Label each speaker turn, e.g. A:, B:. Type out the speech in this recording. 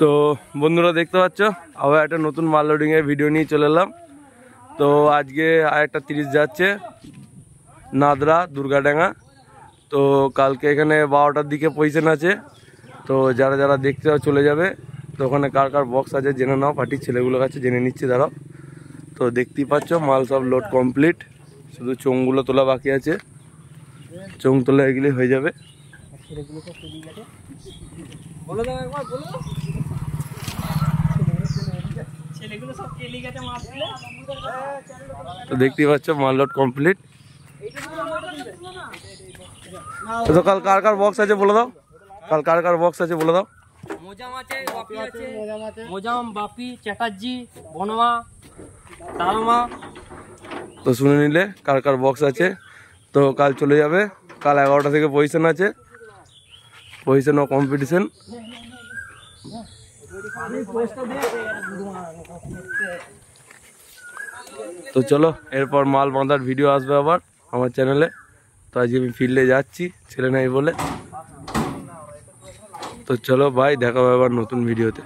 A: তো বন্ধুরা দেখতে পাচ্ছ আবার একটা নতুন মাল লোডিং এর ভিডিও নিয়ে চলে এলাম। তো আজকে আরেকটা 30 যাচ্ছে নাদরা দুর্গাডাঙ্গা। তো কালকে এখানে 12টার দিকে পজিশন আছে, তো যারা যারা দেখতে চলে যাবে। তো ওখানে কার কার বক্স আছে জেনে নাও, পার্টির ছেলেগুলোর কাছে জেনে নিচ্ছে দাঁড়াও। তো দেখতেই পাচ্ছ মাল সব লোড কমপ্লিট, শুধু চোঙগুলো তোলা বাকি আছে। চোঙ তোলা এগুলি হয়ে যাবে। তো দেখতেই পাচ্ছ মাল লোড কমপ্লিট। তো কাল কার কার বক্স আছে বলে দাও, কাল কার কার বক্স আছে বলে দাও।
B: মোজাম, বাপি, চ্যাটার্জি, বনমা, তালমা।
A: তো শুনে নিলে কার কার বক্স আছে। তো কাল চলে যাবে, কাল 11টা থেকে পজিশন আছে, পজিশন ও কম্পিটিশন। তো চলো এরপর মাল বাঁধার ভিডিও আসবে আবার আমার চ্যানেলে। তো আজকে আমি ফিল্ডে যাচ্ছি ছেলে নাই বলে। তো চলো ভাই, দেখা হবে আবার নতুন ভিডিওতে।